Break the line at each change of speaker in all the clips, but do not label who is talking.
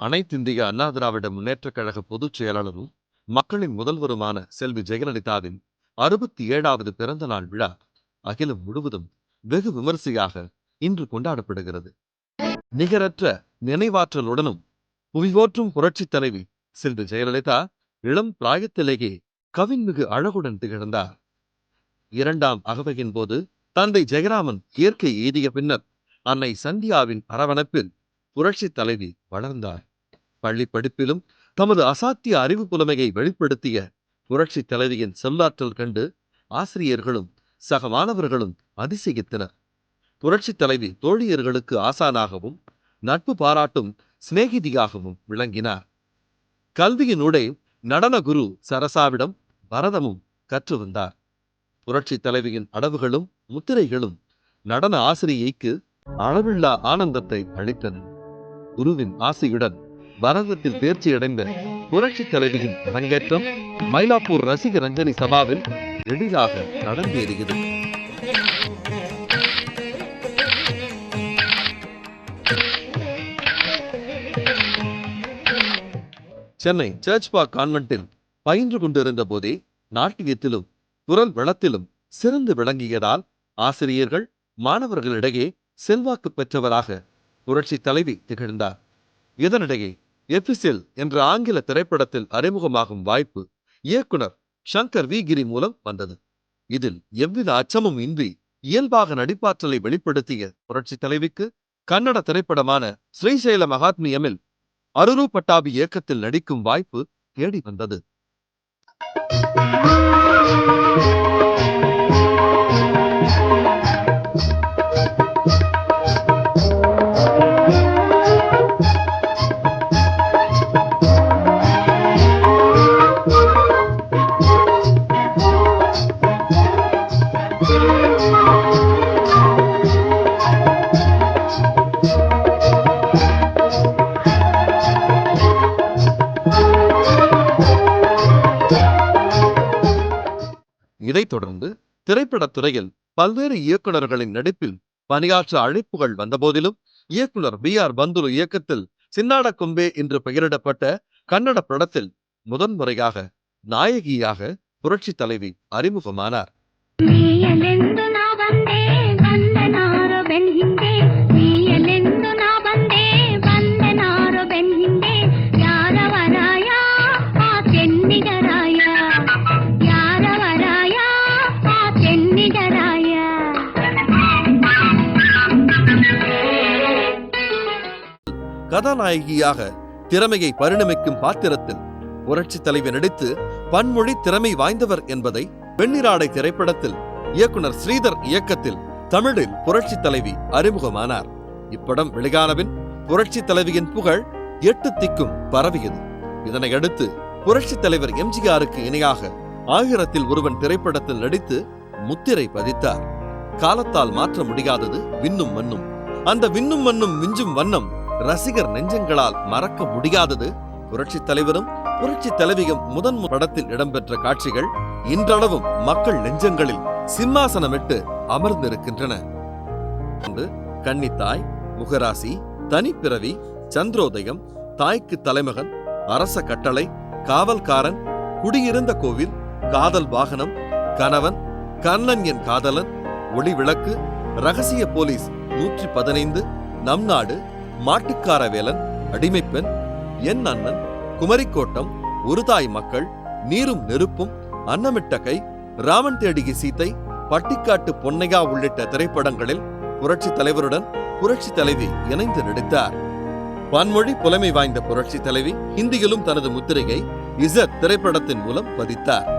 அனைத்திந்திய அண்ணா திராவிட முன்னேற்றக் கழக பொதுச் செயலாளரும் மக்களின் முதல்வருமான செல்வி ஜெயலலிதாவின் 67வது பிறந்த நாள் விழா அகிலம் முழுவதும் வெகு விமரிசையாக இன்று கொண்டாடப்படுகிறது. நிகரற்ற நினைவாற்றலுடனும் புவிபோற்றும் புரட்சித் தலைவி செல்வி ஜெயலலிதா இளம் பிராயத்திலேயே கவின்மிகு அழகுடன் திகழ்ந்தார். இரண்டாம் அகவையின் போது தந்தை ஜெயராமன் இயற்கை எய்திய பின்னர் அன்னை சந்தியாவின் அரவணைப்பில் புரட்சித் தலைவி வளர்ந்தார். பள்ளி படிப்பிலும் தமது அசாத்திய அறிவு புலமையை வெளிப்படுத்திய புரட்சி தலைவியின் சொல்லாற்றல் கண்டு ஆசிரியர்களும் சக மாணவர்களும் அதிசயித்தனர். புரட்சி தலைவி தோழியர்களுக்கு ஆசானாகவும் நட்பு பாராட்டும் சிநேகிதியாகவும் விளங்கினார். கல்வியினூடே நடன குரு சரசாவிடம் பரதமும் கற்று வந்தார். புரட்சி தலைவியின் அடவுகளும் முத்திரைகளும் நடன ஆசிரியைக்கு அளவில்லா ஆனந்தத்தை அளித்தன. குருவின் ஆசையுடன் பரதத்தில் தேர்ச்சியடைந்த புரட்சி தலைவியின் அரங்கேற்றம் மயிலாப்பூர் ரசிக ரஞ்சனி சபாவில் எளிதாக நடந்தேறியது. சென்னை சர்ச் பார்க் கான்வென்ட்டில் பயின்று கொண்டிருந்த போதே நாட்டியத்திலும் குரல் வளத்திலும் சிறந்து விளங்கியதால் ஆசிரியர்கள் மாணவர்களிடையே செல்வாக்கு பெற்றவராக புரட்சி தலைவி திகழ்ந்தார். இதனிடையே எபிசில் என்ற ஆங்கில திரைப்படத்தில் அறிமுகமாகும் வாய்ப்பு இயக்குனர் சங்கர் வி கிரி மூலம் வந்தது. இதில் எவ்வித அச்சமும் இன்றி இயல்பாக நடிப்பாற்றலை வெளிப்படுத்திய புரட்சி தலைவிக்கு கன்னட திரைப்படமான ஸ்ரீசைல மகாத்மியமில் அரூரு பட்டாபி இயக்கத்தில் நடிக்கும் வாய்ப்பு தேடி வந்தது. இதைத் தொடர்ந்து திரைப்படத் துறையில் பல்வேறு இயக்குநர்களின் நடிப்பில் பணியாற்ற அழைப்புகள் வந்தபோதிலும் இயக்குனர் BR பந்துலு இயக்கத்தில் சின்னாட கொம்பே என்று பெயரிடப்பட்ட கன்னட படத்தில் முதன்முறையாக நாயகியாக புரட்சி தலைவி அறிமுகமானார். கதாநாயகியாக திறமையை பரிணமிக்கும் பாத்திரத்தில் புரட்சி தலைவி நடித்து பன்மொழி திறமை வாய்ந்தவர் என்பதை வெண்ணிராடை திரைப்படத்தில் இயக்குனர் ஸ்ரீதர் இயக்கத்தில் தமிழில் புரட்சி தலைவி அறிமுகமானார். இப்படம் வெளியானபின் புரட்சி தலைவியின் புகழ் 8 திக்கும் பரவியது. இதனையடுத்து புரட்சி தலைவர் எம்ஜிஆருக்கு இணையாக 1000ல் ஒருவன் திரைப்படத்தில் நடித்து முத்திரை பதித்தார். காலத்தால் மாற்ற முடியாதது விண்ணும் மண்ணும். அந்த விண்ணும் மண்ணும் விஞ்சும் வண்ணம் ரசிகர் நெஞ்சங்களால் மறக்க முடியாதது. புரட்சி தலைவரும் புரட்சி தலைவியும் முதன் படத்தில் இடம்பெற்ற காட்சிகள் இன்றளவும் மக்கள் நெஞ்சங்களில் சிம்மாசனமிட்டு அமர்ந்திருக்கின்றன. கன்னித்தாய், முகராசி, தனிப்பிறவி, சந்திரோதயம், தாய்க்கு தலைமகன், அரச கட்டளை, காவல்காரன், குடியிருந்த கோவில், காதல் வாகனம், கணவன், கண்ணன் என் காதலன், ஒளி விளக்கு, ரகசிய போலீஸ் 115, நம் நாடு, மாட்டுக்கார வேலன், அடிமைப்பெண், என் அண்ணன், குமரிக்கோட்டம், ஒரு தாய் மக்கள், நீரும் நெருப்பும், அன்னமிட்ட கை, ராமன் தேடிய சீத்தை, பட்டிக்காட்டு பொன்னையா உள்ளிட்ட திரைப்படங்களில் புரட்சி தலைவருடன் புரட்சி தலைவி இணைந்து நடித்தார். பன்மொழி புலமை வாய்ந்த புரட்சி தலைவி ஹிந்தியிலும் தனது முத்திரையை இசட் திரைப்படத்தின் மூலம் பதித்தார்.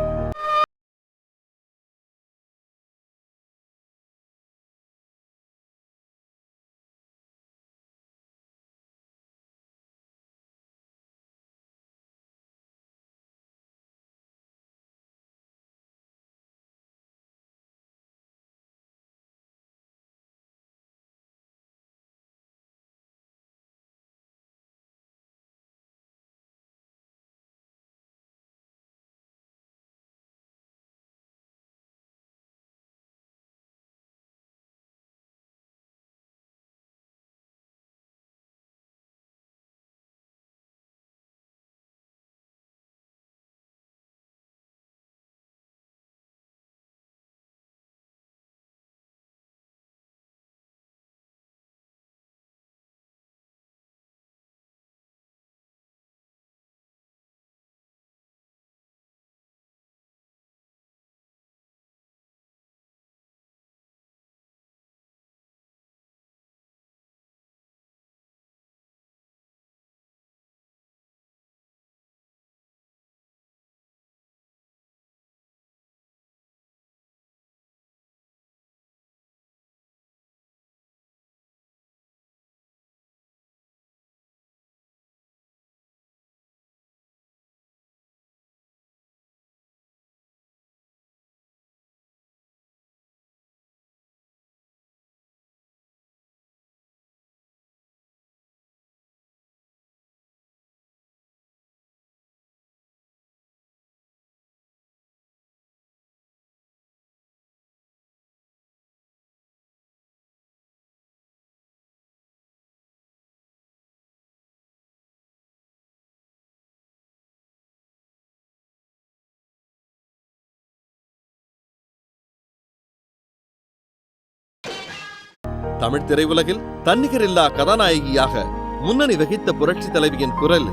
தமிழ் திரையுலகில் தன்னிகரில்லா கதாநாயகியாக முன்னணி வகித்த புரட்சி தலைவியின் குரல்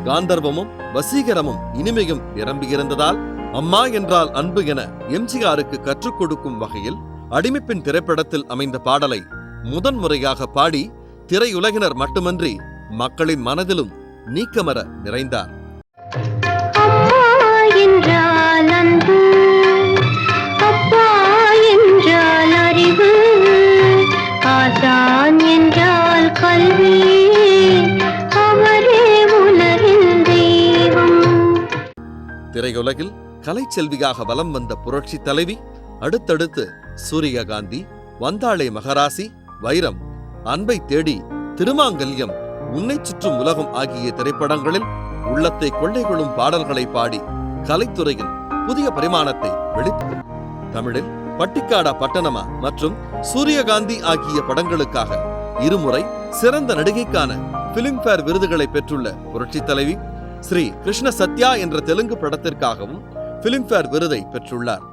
காந்தர்வமும் வசீகரமும் இனிமையும் நிரம்பியிருந்ததால் அம்மா என்றால் அன்பு என எம்ஜிஆருக்கு கற்றுக் கொடுக்கும் வகையில் அடிமைப்பெண் திரைப்படத்தில் அமைந்த பாடலை முதன்முறையாக பாடி திரையுலகினர் மட்டுமன்றி மக்களின் மனதிலும் நீக்கமர நிறைந்தார். திரையுலகில் கலைச்செல்வியாக வலம் வந்த புரட்சி தலைவி அடுத்தடுத்து சூரியகாந்தி, வந்தாளே மகராசி, வைரம், அன்பை தேடி, திருமாங்கல்யம், உன்னை சுற்றும் உலகம் ஆகிய திரைப்படங்களில் உள்ளத்தை கொள்ளை கொள்ளும் பாடல்களை பாடி கலைத்துறையில் புதிய பரிமாணத்தை வெளிப்படுத்தி தமிழில் பட்டிக்காடா பட்டணமா மற்றும் சூரியகாந்தி ஆகிய படங்களுக்காக இருமுறை சிறந்த நடிகைக்கான பிலிம்பேர் விருதுகளை பெற்றுள்ள புரட்சி தலைவி ஸ்ரீ கிருஷ்ண சத்யா என்ற தெலுங்கு படத்திற்காகவும் பிலிம்பேர் விருதை பெற்றுள்ளார்.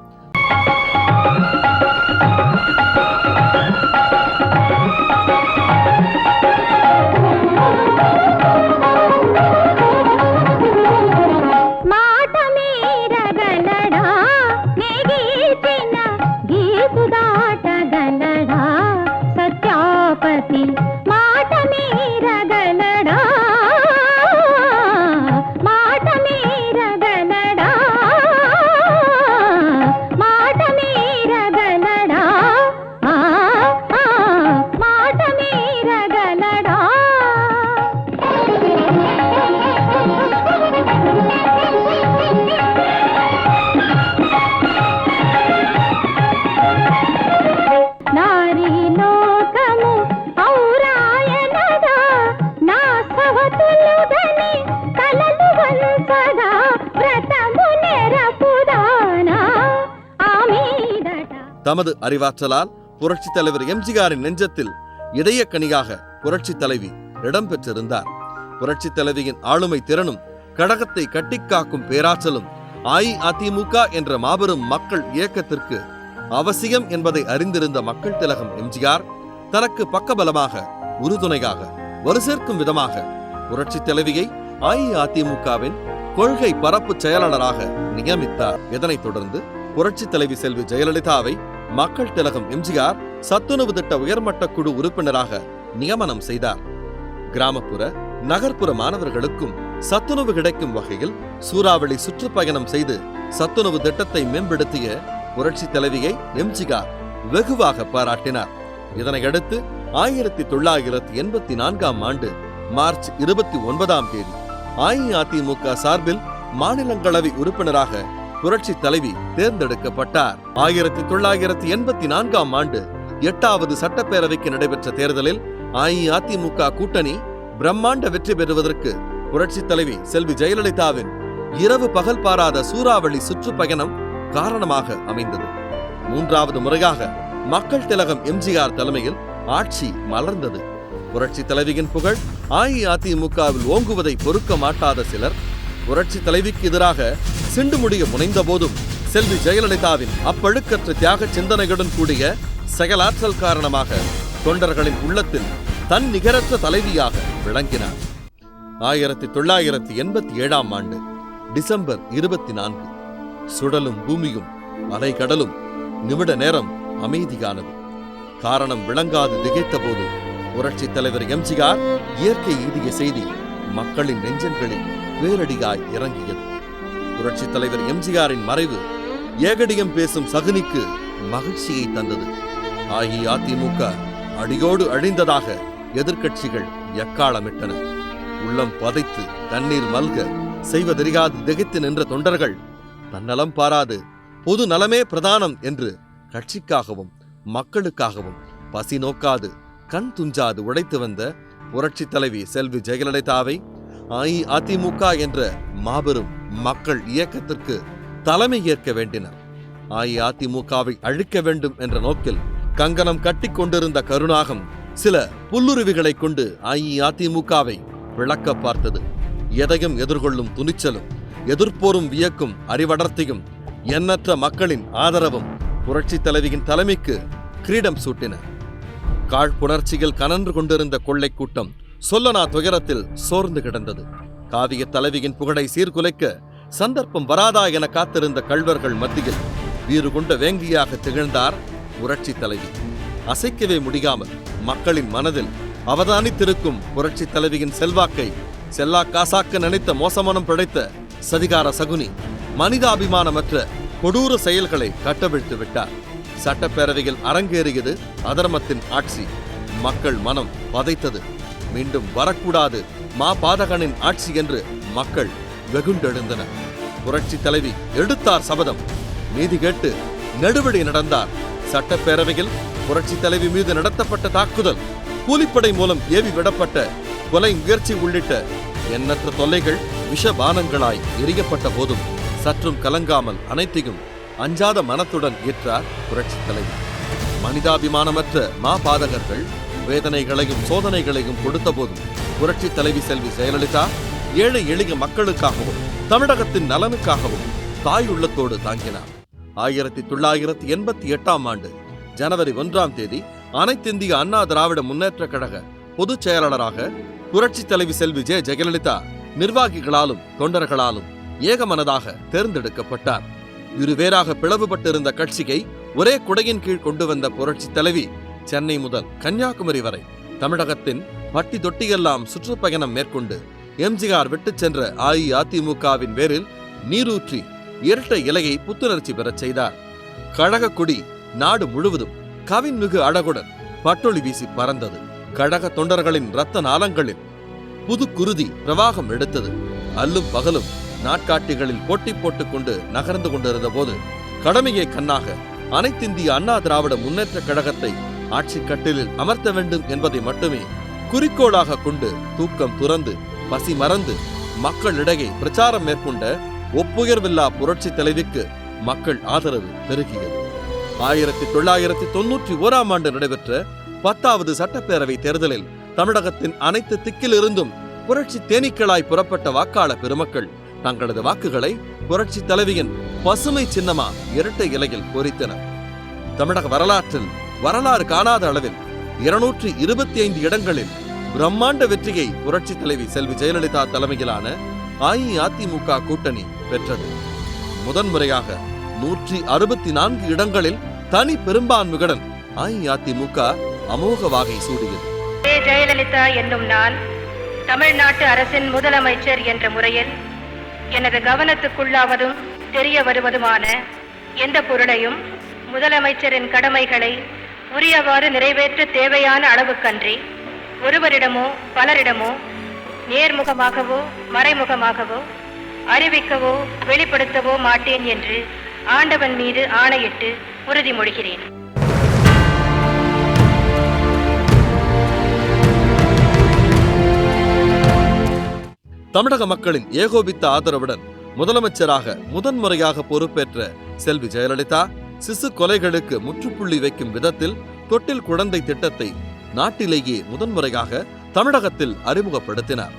தமது அறிவாற்றலால் புரட்சி தலைவர் எம்ஜிஆரின் நெஞ்சத்தில் இதயக்கனியாக புரட்சி தலைவி இடம்பெற்றிருந்தார். புரட்சி தலைவியின் ஆளுமை திறனும் கடகத்தை கட்டிக்காக்கும் பேராற்றலும் அஇஅதிமுக என்ற மாபெரும் மக்கள் இயக்கத்திற்கு அவசியம் என்பதை அறிந்திருந்த மக்கள் திலகம் எம்ஜிஆர் தனக்கு பக்கபலமாக, உறுதுணையாக, வலுசேர்க்கும் விதமாக புரட்சி தலைவியை அஇஅதிமுகவின் கொள்கை பரப்பு செயலாளராக நியமித்தார். இதனைத் தொடர்ந்து புரட்சி தலைவி செல்வி ஜெயலலிதாவை மக்கள் திலகம் எம்ஜிஆர் சத்துணவு திட்ட உயர்மட்ட குழு உறுப்பினராக நியமனம் செய்தார். கிராமப்புற, நகர்ப்புற மாணவர்களுக்கும் சத்துணவு கிடைக்கும் வகையில் சூறாவளி சுற்றுப்பயணம் செய்து சத்துணவு திட்டத்தை மேம்படுத்திய புரட்சி தலைவியை எம்ஜிஆர் வெகுவாக பாராட்டினார். இதனையடுத்து 1984ஆம் ஆண்டு மார்ச் 29ஆம் தேதி அஇஅதிமுக சார்பில் மாநிலங்களவை உறுப்பினராக புரட்சி தலைவி தேர்ந்தெடுக்கப்பட்டார். 1984ஆம் ஆண்டு 8வது சட்டப்பேரவைக்கு நடைபெற்ற தேர்தலில் அஇஅதிமுக கூட்டணி பிரம்மாண்ட வெற்றி பெறுவதற்கு புரட்சி தலைவி செல்வி ஜெயலலிதாவின் இரவு பகல் பாராத சூறாவளி சுற்றுப்பயணம் காரணமாக அமைந்தது. 3வது முறையாக மக்கள் திலகம் எம்ஜிஆர் தலைமையில் ஆட்சி மலர்ந்தது. புரட்சி தலைவியின் புகழ் அஇஅதிமுகவில் ஓங்குவதை பொறுக்க மாட்டாத சிலர் புரட்சி தலைவிக்கு எதிராக சிண்டு முடிய முனைந்த போதும் செல்வி ஜெயலலிதாவின் அப்பழுக்கற்ற தியாக சிந்தனைகளுடன் கூடிய செயலாற்றல் காரணமாக தொண்டர்களின் உள்ளத்தில் தன் நிகரற்ற தலைவியாக விளங்கினார். 1987ஆம் ஆண்டு டிசம்பர் 24 சுடலும் பூமியும் அலைகடலும் நிமிட நேரம் அமைதியானது. காரணம் விளங்காது திகைத்த போது புரட்சி தலைவர் எம்ஜிஆர் இயற்கை எய்திய செய்தி மக்களின் நெஞ்சங்களில் வேரடியாய் இறங்கியது. புரட்சி தலைவர் எம்ஜிஆரின் மறைவு ஏகடியம் பேசும் சகுனிக்கு மகிழ்ச்சியை தந்தது. அஇஅதிமுக அடியோடு அழிந்ததாக எதிர்க்கட்சிகள் எக்காளமிட்டன. உள்ளம் பதைத்து கண்ணீர் மல்க செய்வதறியாது திகைத்து நின்ற தொண்டர்கள் தன்னலம் பாராது பொது நலமே பிரதானம் என்று கட்சிக்காகவும் மக்களுக்காகவும் பசி நோக்காது கண் துஞ்சாது உழைத்து வந்த புரட்சி தலைவி செல்வி ஜெயலலிதாவை அஇஅதிமுக என்ற மாபெரும் மக்கள் இயக்கத்திற்கு தலைமை ஏற்க வேண்டினர். அஇஅதிமுகவை அழிக்க வேண்டும் என்ற நோக்கில் கங்கணம் கட்டி கொண்டிருந்த கருணாகம் சில புல்லுருவிகளை கொண்டு அஇஅதிமுகவை விளக்க பார்த்தது. எதையும் எதிர்கொள்ளும் துணிச்சலும் எதிர்ப்போரும் வியக்கும் அறிவடர்த்தியும் எண்ணற்ற மக்களின் ஆதரவும் புரட்சி தலைவியின் தலைமைக்கு கிரீடம் சூட்டின. காழ்ப்புணர்ச்சியில் கனன்று கொண்டிருந்த கொள்ளை கூட்டம் சொல்லனா துயரத்தில் சோர்ந்து கிடந்தது. காவிய தலைவியின் புகழை சீர்குலைக்க சந்தர்ப்பம் வராதா என காத்திருந்த கள்வர்கள் மத்தியில் வீறு கொண்ட வேங்கியாக திகழ்ந்தார் புரட்சி தலைவி. அசைக்கவே முடியாமல் மக்களின் மனதில் அவதானித்திருக்கும் புரட்சி தலைவியின் செல்வாக்கை செல்லா காசாக்க நினைத்த மோசமனம் படைத்த சதிகார சகுனி மனிதாபிமானமற்ற கொடூர செயல்களை கட்டவிழ்த்து விட்டார். சட்டப்பேரவையில் அரங்கேறியது அதர்மத்தின் ஆட்சி. மக்கள் மனம் பதைத்தது. மீண்டும் வரக்கூடாது மாபாதகனின் ஆட்சி என்று மக்கள் வெகுண்டெழுந்தனர். புரட்சி தலைவி எடுத்தார் சபதம். நீதி கேட்டு நெடுவழி நடந்தார். சட்டப்பேரவையில் புரட்சி தலைவி மீது நடத்தப்பட்ட தாக்குதல், கூலிப்படை மூலம் ஏவி விடப்பட்ட கொலை முயற்சி உள்ளிட்ட எண்ணற்ற தொல்லைகள் விஷபானங்களாய் எரியப்பட்ட போதும் சற்றும் கலங்காமல் அனைத்தையும் அஞ்சாத மனத்துடன் ஏற்றார் புரட்சி தலைவி. மனிதாபிமானமற்ற மாபாதகர்கள் வேதனைகளையும் சோதனைகளையும் கொடுத்த போதும் புரட்சி தலைவி செல்வி ஜெயலலிதா ஏழை எளிய மக்களுக்காகவும் தமிழகத்தின் நலனுக்காகவும் தாய் உள்ளத்தோடு தாங்கினார். 1988 ஜனவரி 1 அனைத்திந்திய அண்ணா திராவிட முன்னேற்ற கழக பொதுச் செயலாளராக புரட்சி தலைவி செல்வி ஜெயலலிதா நிர்வாகிகளாலும் தொண்டர்களாலும் ஏகமனதாக தேர்ந்தெடுக்கப்பட்டார். இருவேறாக பிளவுபட்டிருந்த கட்சியை ஒரே குடையின் கீழ் கொண்டு வந்த புரட்சி தலைவி சென்னை முதல் கன்னியாகுமரி வரை தமிழகத்தின் பட்டி தொட்டியெல்லாம் சுற்றுப்பயணம் மேற்கொண்டு எம்ஜிஆர் விட்டுச் சென்ற அஇஅதிமுகவின் பேரில் நீரூற்றி இரட்டை இலையை புத்துணர்ச்சி பெறச் செய்தார். கழக கொடி நாடு முழுவதும் கவின்மிகு அழகுடன் பட்டொளி வீசி பறந்தது. கழக தொண்டர்களின் இரத்த நாளங்களில் புது குருதி பிரவாகம் எடுத்தது. அல்லும் பகலும் நாட்காட்டிகளில் போட்டி போட்டுக் கொண்டு நகர்ந்து கொண்டிருந்த போது கடமையை கண்ணாக அனைத்திந்திய அண்ணா திராவிட முன்னேற்ற கழகத்தை ஆட்சி கட்டிலில் அமர்த்த வேண்டும் என்பதை மட்டுமே குறிக்கோளாக கொண்டு தூக்கம் துறந்து பசி மறந்து மக்களிடையே பிரச்சாரம் மேற்கொண்ட ஒப்புயர்வில்லா புரட்சி தலைவிக்கு மக்கள் ஆதரவு பெருகியது. 1991 நடைபெற்ற 10வது சட்டப்பேரவை தேர்தலில் தமிழகத்தின் அனைத்து திக்கிலிருந்தும் புரட்சி தேனீக்களாய் புறப்பட்ட வாக்காளர் பெருமக்கள் தங்களது வாக்குகளை புரட்சி தலைவியின் பசுமை சின்னமா இரட்டை இலையில் பொறித்தனர். தமிழக வரலாற்றில் வரலாறு காணாத அளவில் 225 இடங்களில் பிரம்மாண்ட வெற்றியை புரட்சி தலைவி செல்வி ஜெயலலிதா தலைமையிலான அஇஅதிமுக கூட்டணி பெற்றது. முதன்முறையாக 164 இடங்களில் தனி பெரும்பான்மையுடன் அஇஅதிமுக அமோக வாகை சூடியது.
ஜெயலலிதா என்னும் நான் தமிழ்நாட்டு அரசின் முதலமைச்சர் என்ற முறையில் எனது கவனத்துக்குள்ளாவதும் தெரிய வருவதுமான எந்த பொருளையும் முதலமைச்சரின் கடமைகளை உரியவாறு நிறைவேற்ற தேவையான அளவுக்கன்றி ஒருவரிடமோ பலரிடமோ நேர்முகமாகவோ மறைமுகமாகவோ அறிவிக்கவோ வெளிப்படுத்தவோ மாட்டேன் என்று ஆண்டவன் மீது ஆணையிட்டு உறுதிமொழிகிறேன்.
தமிழக மக்களின் ஏகோபித்த ஆதரவுடன் முதலமைச்சராக முதன்முறையாக பொறுப்பேற்ற செல்வி ஜெயலலிதா சிசு கொலைகளுக்கு முற்றுப்புள்ளி வைக்கும் விதத்தில் தொட்டில் குழந்தை திட்டத்தை நாட்டிலேயே முதன்முறையாக தமிழகத்தில் அறிமுகப்படுத்தினார்.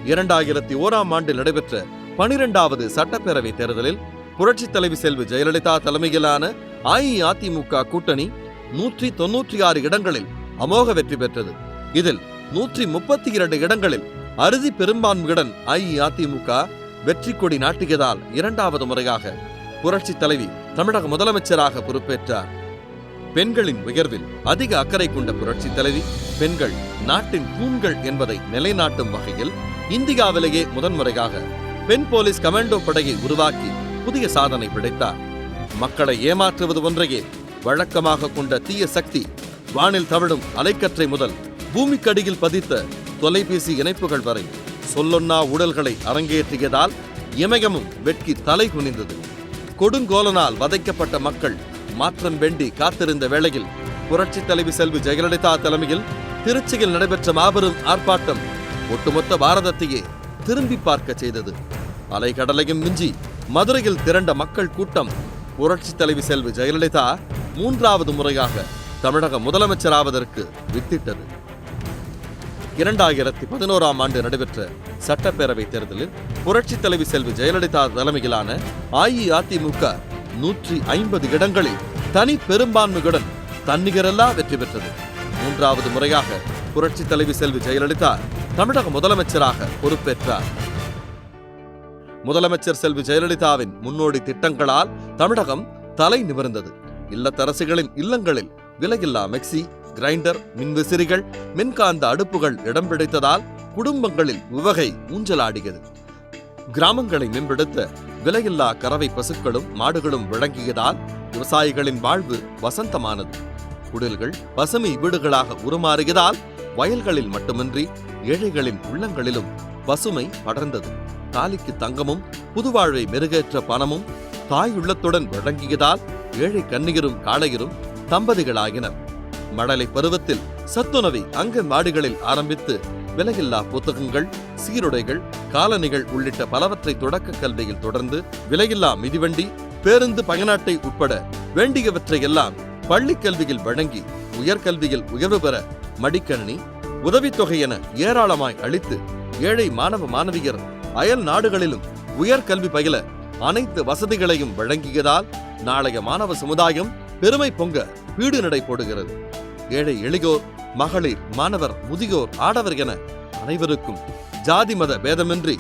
2001 நடைபெற்ற 12வது சட்டப்பேரவை தேர்தலில் புரட்சி தலைவி செல்வி ஜெயலலிதா தலைமையிலான அஇஅதிமுக கூட்டணி 196 இடங்களில் அமோக வெற்றி பெற்றது. இதில் 132 இடங்களில் அறுதி பெரும்பான்மையுடன் அஇஅதிமுக வெற்றி கொடி நாட்டியதால் 2வது முறையாக புரட்சி தலைவி தமிழக முதலமைச்சராக பொறுப்பேற்றார். பெண்களின் உயர்வில் அதிக அக்கறை கொண்ட புரட்சி தலைவி பெண்கள் நாட்டின் தூண்கள் என்பதை நிலைநாட்டும் வகையில் இந்தியாவிலேயே முதன்முறையாக பெண் போலீஸ் கமாண்டோ படையை உருவாக்கி புதிய சாதனை படைத்தார். மக்களை ஏமாற்றுவது ஒன்றையே வழக்கமாக கொண்ட தீய சக்தி வானில் தவழும் அலைக்கற்றை முதல் பூமிக்கடியில் பதித்த தொலைபேசி இணைப்புகள் வரை சொல்லொன்னா ஊழல்களை அரங்கேற்றியதால் இமயமும் வெட்கி தலை குனிந்தது. கொடுங்கோலனால் வதைக்கப்பட்ட மக்கள் மாற்றம் வேண்டி காத்திருந்த வேளையில் புரட்சி தலைவி செல்வி ஜெயலலிதா தலைமையில் திருச்சியில் நடைபெற்ற மாபெரும் ஆர்ப்பாட்டம் ஒட்டுமொத்த பாரதத்தையே திரும்பி பார்க்க செய்தது. அலைகடலையும் மிஞ்சி மதுரையில் திரண்ட மக்கள் கூட்டம் புரட்சி தலைவி செல்வி ஜெயலலிதா 3வது முறையாக தமிழக முதலமைச்சராவதற்கு வித்திட்டது. 2011 நடைபெற்ற சட்டப்பேரவை தேர்தலில் புரட்சி தலைவி செல்வி ஜெயலலிதா தலைமையிலான அஇஅதிமுக 150 இடங்களில் தனி பெரும்பான்மையுடன் தன்னிகரெல்லா வெற்றி பெற்றது. மூன்றாவது முறையாக புரட்சித் தலைவி செல்வி ஜெயலலிதா தமிழக முதலமைச்சராக பொறுப்பேற்றார். முதலமைச்சர் செல்வி ஜெயலலிதாவின் முன்னோடி திட்டங்களால் தமிழகம் தலை நிமிர்ந்தது. இல்லத்தரசிகளின் இல்லங்களில் விலையில்லா மிக்சி, கிரைண்டர், மின்விசிறிகள், மின்காந்த அடுப்புகள் இடம் பிடித்ததால் குடும்பங்களில் உவகை ஊஞ்சலாடியது. கிராமங்களை மேம்படுத்த விலையில்லா கறவை பசுக்களும் மாடுகளும் வழங்கியதால் விவசாயிகளின் வாழ்வு வசந்தமானது. குடில்கள் பசுமை வீடுகளாக உருமாறியதால் வயல்களில் மட்டுமின்றி ஏழைகளின் உள்ளங்களிலும் பசுமை படர்ந்தது. தாலிக்கு தங்கமும் புதுவாழ்வை மெருகேற்ற பணமும் தாயுள்ளத்துடன் வழங்கியதால் ஏழை கன்னியரும் காளையரும் தம்பதிகளாகினர். மழலை பருவத்தில் சத்துணவை அங்கன்வாடிகளில் ஆரம்பித்து விலையில்லா புத்தகங்கள், சீருடைகள், காலணிகள் உள்ளிட்ட பலவற்றை தொடக்க கல்வியில் தொடர்ந்து விலையில்லா மிதிவண்டி, பேருந்து பயணாட்டை உட்பட வேண்டியவற்றையெல்லாம் பள்ளிக் கல்வியில் வழங்கி உயர்கல்வியில் உயர்வு பெற மடிக்கணினி, உதவித்தொகை என ஏராளமாய் அளித்து ஏழை மாணவ மாணவியர் அயல் நாடுகளிலும் உயர்கல்வி பயில அனைத்து வசதிகளையும் வழங்கியதால் நாளைய மாணவ சமுதாயம் பெருமை பொங்க வீடு நடை போடுகிறது. ஏழை எளியோர், மகளிர், மாணவர், முதியோர், ஆடவர் என அனைவருக்கும் ஜாதி மத பேதமின்றி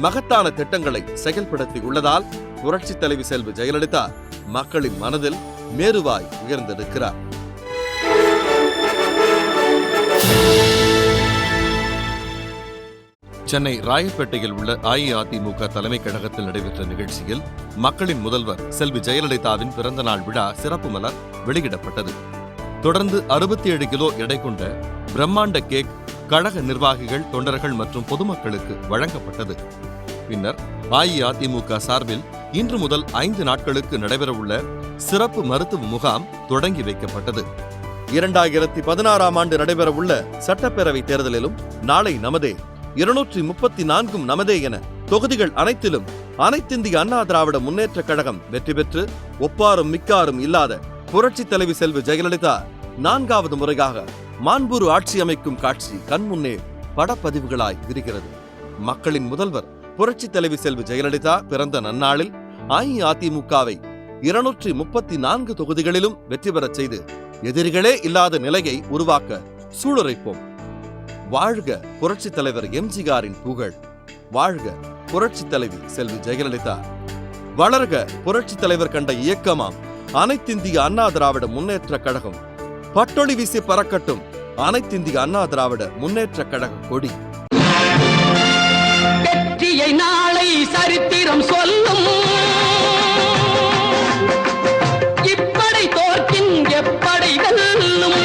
மகத்தான திட்டங்களை செயல்படுத்தி உள்ளதால் புரட்சித் தலைவி செல்வி ஜெயலலிதா மக்களின் மனதில் மேருவாய் உயர்ந்திருக்கிறார். சென்னை ராயப்பேட்டையில் உள்ள அஇஅதிமுக தலைமை கழகத்தில் நடைபெற்ற நிகழ்ச்சியில் மக்களின் முதல்வர் செல்வி ஜெயலலிதாவின் பிறந்தநாள் விழா சிறப்பு மலர் வெளியிடப்பட்டது. தொடர்ந்து 67 கிலோ எடை கொண்ட பிரம்மாண்ட கேக் கழக நிர்வாகிகள், தொண்டர்கள் மற்றும் பொதுமக்களுக்கு வழங்கப்பட்டது. பின்னர் அஇஅதிமுக சார்பில் இன்று முதல் 5 நாட்களுக்கு நடைபெறவுள்ள சிறப்பு மருத்துவ முகாம் தொடங்கி வைக்கப்பட்டது. 2016ஆம் ஆண்டு நடைபெறவுள்ள சட்டப்பேரவை தேர்தலிலும் நாளை நமதே, 234 நமதே என தொகுதிகள் அனைத்திலும் அனைத்திந்திய அண்ணா திராவிட முன்னேற்ற கழகம் வெற்றி பெற்று ஒப்பாரும் மிக்காரும் இல்லாத புரட்சித் தலைவி செல்வி ஜெயலலிதா 4வது முறையாக மாண்புறு ஆட்சி அமைக்கும் காட்சி கண்முன்னே படப்பதிவுகளாய் விரிகிறது. மக்களின் முதல்வர் புரட்சித் தலைவி செல்வி ஜெயலலிதா பிறந்த நன்னாளில் அஇஅதிமுகவை 234 தொகுதிகளிலும் வெற்றி பெறச் செய்து எதிரிகளே இல்லாத நிலையை உருவாக்க சூளுரைப்போம். வாழ்க புரட்சித் தலைவர் எம்ஜிஆரின் புகழ், வாழ்க புரட்சித் தலைவி செல்வி ஜெயலலிதா, வளர்க புரட்சித் தலைவர் கண்ட இயக்கமாம் அனைத்திந்திய அண்ணா திராவிட முன்னேற்ற கழகம், பட்டொளி வீசி பறக்கட்டும் அனைத்திந்திய அண்ணா திராவிட முன்னேற்ற கழக கொடி.
வெற்றியை நாளை சரித்திரம் சொல்லும், இப்படை தோற்கின் எப்படை வெல்லும்.